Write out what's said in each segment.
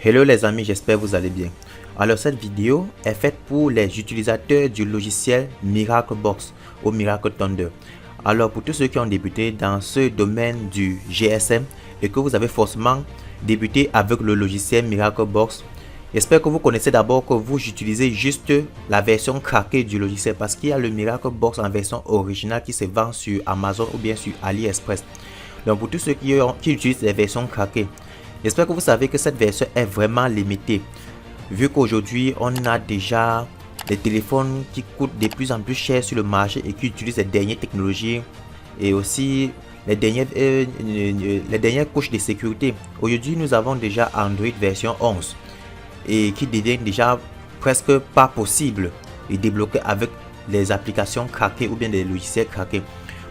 Hello les amis, j'espère que vous allez bien. Alors cette vidéo est faite pour les utilisateurs du logiciel Miraclebox ou Miracle Thunder. Alors pour tous ceux qui ont débuté dans ce domaine du GSM et que vous avez forcément débuté avec le logiciel Miraclebox, j'espère que vous connaissez d'abord que vous utilisez juste la version craquée du logiciel parce qu'il y a le Miraclebox en version originale qui se vend sur Amazon ou bien sur AliExpress. Donc pour tous ceux qui utilisent les versions craquées, j'espère que vous savez que cette version est vraiment limitée. Vu qu'aujourd'hui, on a déjà des téléphones qui coûtent de plus en plus cher sur le marché et qui utilisent les dernières technologies et aussi les dernières couches de sécurité. Aujourd'hui, nous avons déjà Android version 11 et qui devient déjà presque pas possible de débloquer avec les applications craquées ou bien des logiciels craqués.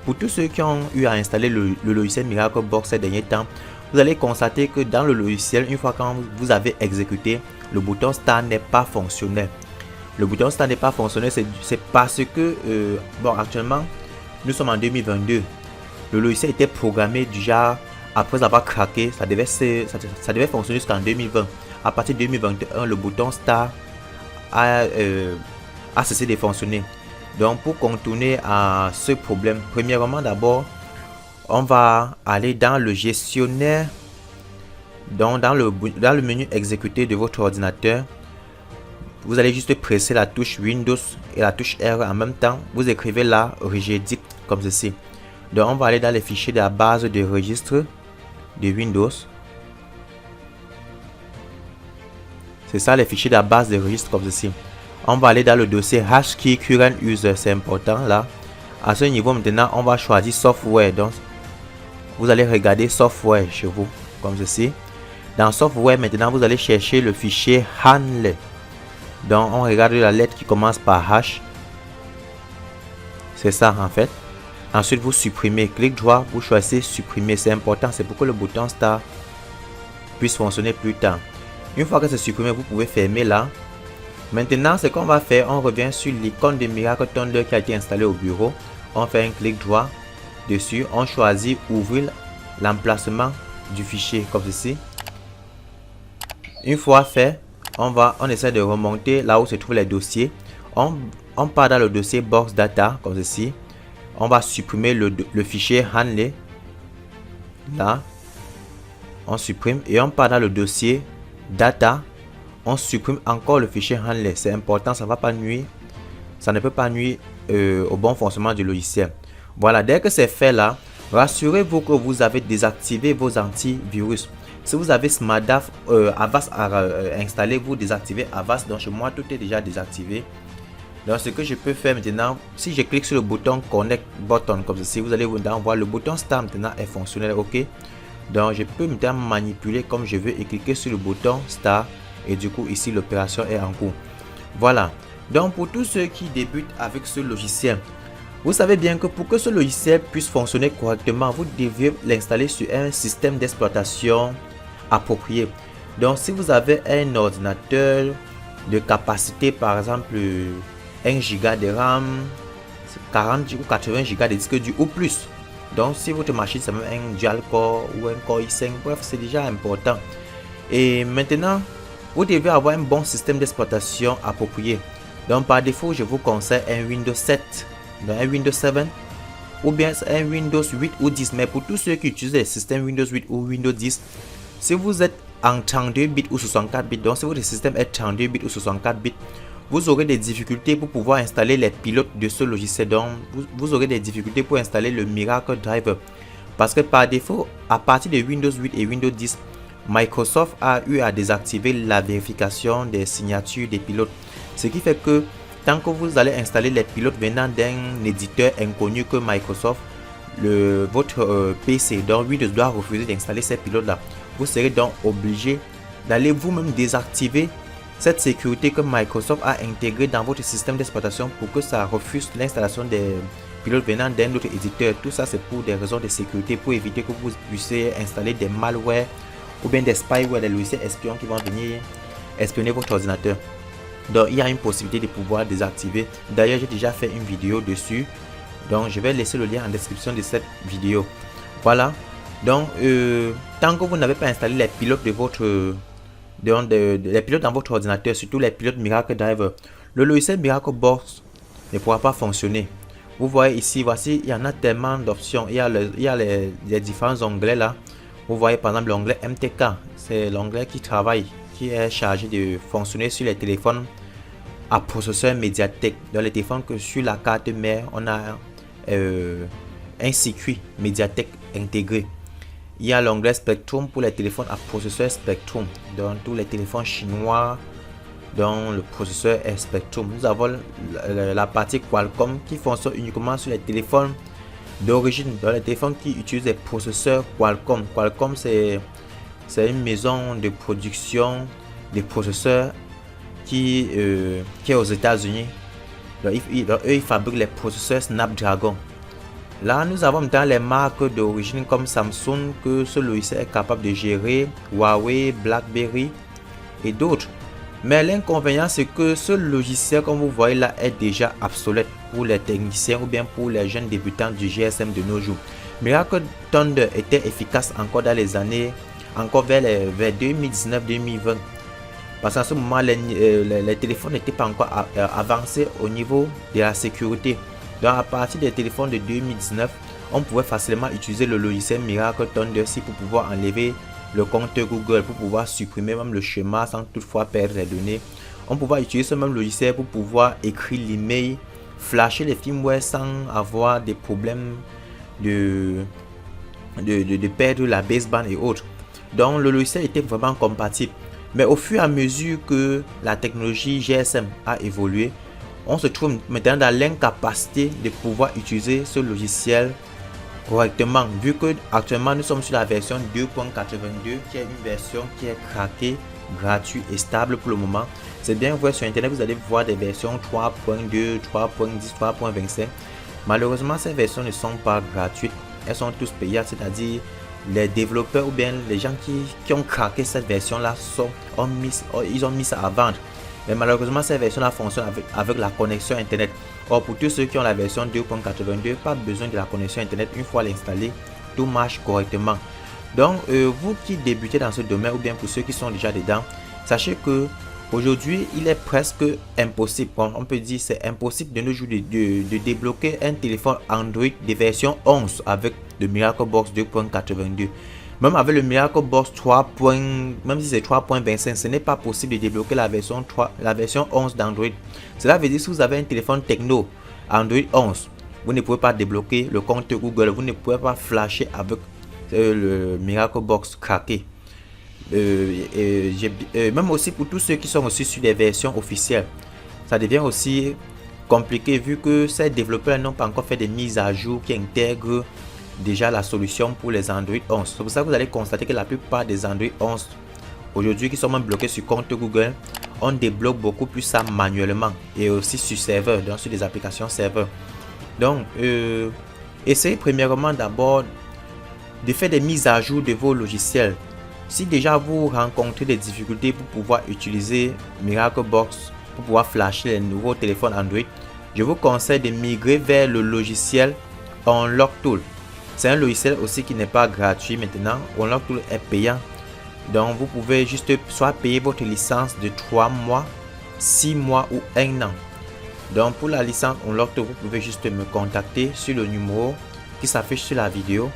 Pour tous ceux qui ont eu à installer le logiciel Miraclebox ces derniers temps, vous allez constater que dans le logiciel, une fois quand vous avez exécuté, le bouton Start n'est pas fonctionnel. Le bouton Start n'est pas fonctionnel, c'est parce que, actuellement, nous sommes en 2022. Le logiciel était programmé déjà, après avoir craqué, ça devait fonctionner jusqu'en 2020. À partir de 2021, le bouton Start a cessé de fonctionner. Donc, pour contourner à ce problème, premièrement, d'abord, on va aller dans le gestionnaire, donc dans le menu exécuter de votre ordinateur. Vous allez juste presser la touche Windows et la touche R en même temps. Vous écrivez là regedit comme ceci. Donc on va aller dans les fichiers de la base de registre de Windows. C'est ça les fichiers de la base de registre comme ceci. On va aller dans le dossier Hashkey Current User, c'est important là. À ce niveau maintenant, on va choisir Software. Donc vous allez regarder Software chez vous comme ceci. Dans Software maintenant, vous allez chercher le fichier Handle. Donc on regarde la lettre qui commence par H. C'est ça en fait. Ensuite vous supprimez, clic droit, vous choisissez supprimer. C'est important, c'est pour que le bouton Start puisse fonctionner plus tard. Une fois que c'est supprimé, vous pouvez fermer là. Maintenant, ce qu'on va faire, on revient sur l'icône de Miracle Thunder qui a été installé au bureau. On fait un clic droit dessus, on choisit ouvrir l'emplacement du fichier comme ceci. Une fois fait, on essaie de remonter là où se trouvent les dossiers. On part dans le dossier box data comme ceci. On va supprimer le fichier handle là. On supprime et on part dans le dossier data. On supprime encore le fichier handle. C'est important, ça ne peut pas nuire au bon fonctionnement du logiciel. Voilà, dès que c'est fait là, rassurez-vous que vous avez désactivé vos antivirus. Si vous avez SmartDAF Avast à installer, vous désactivez Avast. Donc chez moi, tout est déjà désactivé. Donc ce que je peux faire maintenant, si je clique sur le bouton Connect Button comme ceci, vous allez voir le bouton Start maintenant est fonctionnel. Ok. Donc je peux maintenant manipuler comme je veux et cliquer sur le bouton Start. Et du coup ici l'opération est en cours. Voilà. Donc pour tous ceux qui débutent avec ce logiciel, vous savez bien que pour que ce logiciel puisse fonctionner correctement, vous devez l'installer sur un système d'exploitation approprié. Donc si vous avez un ordinateur de capacité par exemple 1 Go de RAM, 40 ou 80 Go de disque dur ou plus. Donc si votre machine c'est même un dual core ou un core i5, bref c'est déjà important. Et maintenant vous devez avoir un bon système d'exploitation approprié. Donc par défaut je vous conseille un Windows 7, donc un Windows 7 ou bien un Windows 8 ou 10. Mais pour tous ceux qui utilisent les systèmes Windows 8 ou Windows 10, si vous êtes en 32 bits ou 64 bits, donc si votre système est 32 bits ou 64 bits, vous aurez des difficultés pour pouvoir installer les pilotes de ce logiciel. Donc vous aurez des difficultés pour installer le Miracle Driver. Parce que par défaut, à partir de Windows 8 et Windows 10, Microsoft a eu à désactiver la vérification des signatures des pilotes. Ce qui fait que tant que vous allez installer les pilotes venant d'un éditeur inconnu que Microsoft, votre PC, donc Windows doit refuser d'installer ces pilotes là. Vous serez donc obligé d'aller vous-même désactiver cette sécurité que Microsoft a intégrée dans votre système d'exploitation pour que ça refuse l'installation des pilotes venant d'un autre éditeur. Tout ça c'est pour des raisons de sécurité, pour éviter que vous puissiez installer des malwares ou bien des spyware, des logiciels espions qui vont venir espionner votre ordinateur. Donc il y a une possibilité de pouvoir désactiver. D'ailleurs j'ai déjà fait une vidéo dessus, donc je vais laisser le lien en description de cette vidéo. Voilà. Donc tant que vous n'avez pas installé les pilotes de donc les pilotes dans votre ordinateur, surtout les pilotes Miracle Driver, le logiciel Miracle Box ne pourra pas fonctionner. Vous voyez ici, voici, il y en a tellement d'options. Il y a les différents onglets là. Vous voyez par exemple l'onglet MTK, c'est l'onglet qui travaille, qui est chargé de fonctionner sur les téléphones à processeur médiatek. Dans les téléphones que sur la carte mère, on a un circuit médiatek intégré. Il y a l'onglet Spectrum pour les téléphones à processeur Spectrum. Dans tous les téléphones chinois, dans le processeur est Spectrum. Nous avons la partie Qualcomm qui fonctionne uniquement sur les téléphones d'origine, dans les téléphones qui utilisent des processeurs Qualcomm. Qualcomm, c'est une maison de production des processeurs qui est aux États-Unis. Eux, ils fabriquent les processeurs Snapdragon. Là, nous avons dans les marques d'origine comme Samsung que ce logiciel est capable de gérer, Huawei, BlackBerry et d'autres. Mais l'inconvénient, c'est que ce logiciel, comme vous voyez là, est déjà obsolète pour les techniciens ou bien pour les jeunes débutants du GSM de nos jours. Miracle Thunder était efficace encore dans les années, encore vers 2019-2020. Parce qu'à ce moment, les téléphones n'étaient pas encore avancés au niveau de la sécurité. Donc à partir des téléphones de 2019, on pouvait facilement utiliser le logiciel Miracle Thunder pour pouvoir enlever le compte Google, pour pouvoir supprimer même le schéma sans toutefois perdre les données. On pouvait utiliser ce même logiciel pour pouvoir écrire l'email, flasher les firmware sans avoir des problèmes de perdre la baseband et autres. Donc le logiciel était vraiment compatible. Mais au fur et à mesure que la technologie GSM a évolué, on se trouve maintenant dans l'incapacité de pouvoir utiliser ce logiciel correctement, vu que actuellement nous sommes sur la version 2.82 qui est une version qui est craquée, gratuite et stable pour le moment. C'est bien vrai, sur internet vous allez voir des versions 3.2, 3.10, 3.25. Malheureusement ces versions ne sont pas gratuites, elles sont tous payantes, c'est-à-dire les développeurs ou bien les gens qui ont craqué cette version là ils ont mis ça à vendre. Mais malheureusement cette version là fonctionne avec la connexion internet. Or pour tous ceux qui ont la version 2.82, pas besoin de la connexion internet. Une fois l'installer, tout marche correctement. Donc vous qui débutez dans ce domaine ou bien pour ceux qui sont déjà dedans, sachez que aujourd'hui il est presque impossible, on peut dire c'est impossible de nos jours de débloquer un téléphone Android de version 11 avec le Miracle Box 2.82. Même avec le Miracle Box 3. Même si c'est 3.25, ce n'est pas possible de débloquer la version 11 d'Android. Cela veut dire que si vous avez un téléphone techno Android 11, vous ne pouvez pas débloquer le compte Google, vous ne pouvez pas flasher avec le Miracle Box craqué. Même aussi pour tous ceux qui sont aussi sur des versions officielles, ça devient aussi compliqué vu que ces développeurs n'ont pas encore fait des mises à jour qui intègrent déjà la solution pour les Android 11. C'est pour ça que vous allez constater que la plupart des Android 11 aujourd'hui qui sont même bloqués sur compte Google, on débloque beaucoup plus ça manuellement et aussi sur serveur, donc sur des applications serveur. Donc essayez premièrement d'abord de faire des mises à jour de vos logiciels. Si déjà vous rencontrez des difficultés pour pouvoir utiliser Miracle Box, pour pouvoir flasher les nouveaux téléphones Android, je vous conseille de migrer vers le logiciel Unlock Tool. C'est un logiciel aussi qui n'est pas gratuit maintenant. Unlock Tool est payant. Donc vous pouvez juste soit payer votre licence de 3 mois, 6 mois ou 1 an. Donc pour la licence Unlock Tool, vous pouvez juste me contacter sur le numéro qui s'affiche sur la vidéo.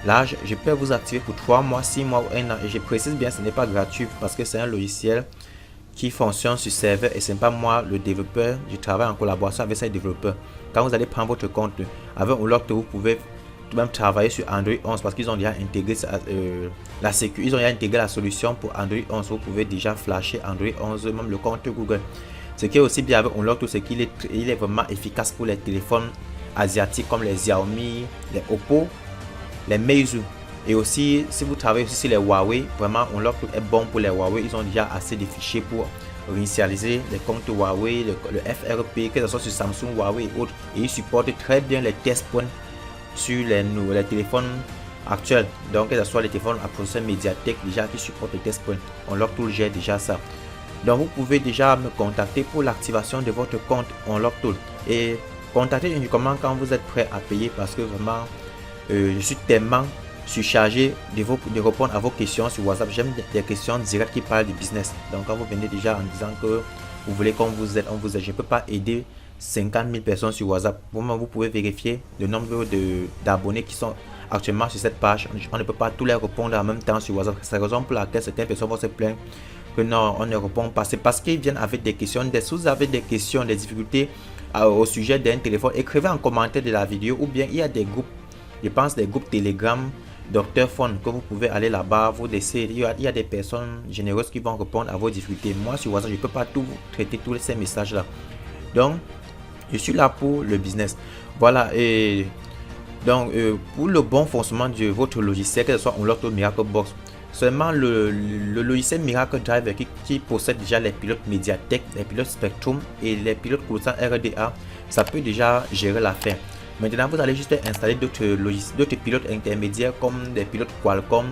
Là, je peux vous activer pour 3 mois, 6 mois ou 1 an. Et je précise bien, ce n'est pas gratuit parce que c'est un logiciel qui fonctionne sur serveur et ce n'est pas moi le développeur. Je travaille en collaboration avec ces développeurs. Quand vous allez prendre votre compte avec Unlock Tool, vous pouvez même travailler sur Android 11 parce qu'ils ont déjà intégré la sécurité, ils ont déjà intégré la solution pour Android 11. Vous pouvez déjà flasher Android 11, même le compte Google. Ce qui est aussi bien avec Unlock Tool, c'est qu'il est vraiment efficace pour les téléphones asiatiques comme les Xiaomi, les Oppo, les Meizu. Et aussi, si vous travaillez aussi sur les Huawei, vraiment Unlock Tool est bon pour les Huawei. Ils ont déjà assez de fichiers pour réinitialiser les comptes Huawei, le FRP, que ce soit sur Samsung, Huawei et autres. Et ils supportent très bien les test points sur les téléphones actuels. Donc que ce soit les téléphones à processeur médiatek déjà qui supportent les test points. Unlock Tool gère déjà ça. Donc vous pouvez déjà me contacter pour l'activation de votre compte Unlock Tool. Et contactez uniquement quand vous êtes prêt à payer parce que vraiment je suis tellement surchargé de répondre à vos questions sur WhatsApp. J'aime des questions directes qui parlent du business. Donc quand vous venez déjà en disant que vous voulez qu'on vous aide, on vous aide. Je ne peux pas aider 50 000 personnes sur WhatsApp. Vous pouvez vérifier le nombre d'abonnés qui sont actuellement sur cette page. On ne peut pas tous les répondre en même temps sur WhatsApp. C'est la raison pour laquelle certaines personnes vont se plaindre que non, on ne répond pas. C'est parce qu'ils viennent avec des questions. Si vous avez des questions, des difficultés au sujet d'un téléphone, écrivez en commentaire de la vidéo, ou bien il y a des groupes, je pense des groupes Telegram, Docteur Phone, que vous pouvez aller là-bas, vous laisser. Il y a des personnes généreuses qui vont répondre à vos difficultés. Moi sur WhatsApp, je ne peux pas tout traiter tous ces messages là. Donc je suis là pour le business. Voilà. Et donc pour le bon fonctionnement de votre logiciel, que ce soit Unlock ou Miracle Box, seulement le logiciel Miracle Driver qui possède déjà les pilotes Mediatek, les pilotes Spectrum et les pilotes Coruscant RDA, ça peut déjà gérer l'affaire. Maintenant, vous allez juste installer d'autres pilotes intermédiaires comme des pilotes Qualcomm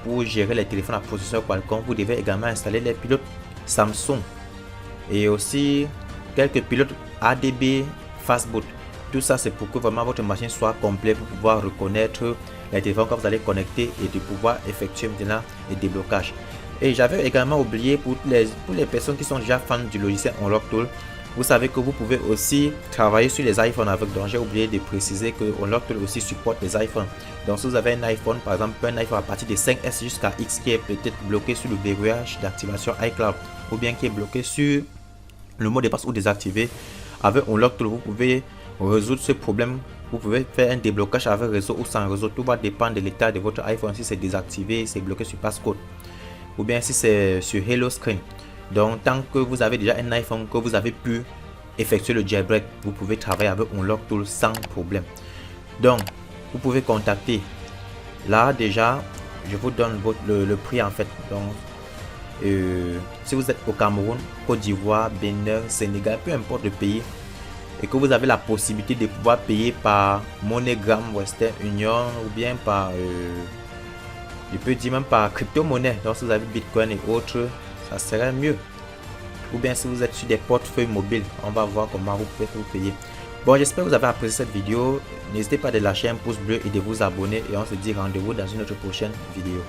pour gérer les téléphones à processeur Qualcomm. Vous devez également installer les pilotes Samsung et aussi quelques pilotes ADB Fastboot. Tout ça, c'est pour que vraiment votre machine soit complète pour pouvoir reconnaître les téléphones que vous allez connecter et de pouvoir effectuer maintenant les déblocages. Et j'avais également oublié pour les personnes qui sont déjà fans du logiciel Unlock Tool, vous savez que vous pouvez aussi travailler sur les iPhones avec. Donc j'ai oublié de préciser que Unlock Tool aussi supporte les iPhones. Donc si vous avez un iPhone, par exemple un iPhone à partir de 5S jusqu'à X qui est peut-être bloqué sur le verrouillage d'activation iCloud, ou bien qui est bloqué sur le mot de passe ou désactivé, avec Unlock Tool vous pouvez résoudre ce problème. Vous pouvez faire un déblocage avec réseau ou sans réseau. Tout va dépendre de l'état de votre iPhone. Si c'est désactivé, c'est bloqué sur passcode, ou bien si c'est sur Hello Screen. Donc tant que vous avez déjà un iPhone, que vous avez pu effectuer le jailbreak, vous pouvez travailler avec Unlock Tool sans problème. Donc vous pouvez contacter. Là déjà je vous donne le prix en fait. Donc si vous êtes au Cameroun, Côte d'Ivoire, Bénin, Sénégal, peu importe le pays, et que vous avez la possibilité de pouvoir payer par MoneyGram, Western Union, ou bien par je peux dire même par crypto-monnaie. Donc si vous avez Bitcoin et autres, ça serait mieux. Ou bien si vous êtes sur des portefeuilles mobiles, on va voir comment vous pouvez vous payer. Bon, j'espère que vous avez apprécié cette vidéo. N'hésitez pas de lâcher un pouce bleu et de vous abonner, et on se dit rendez-vous dans une autre prochaine vidéo.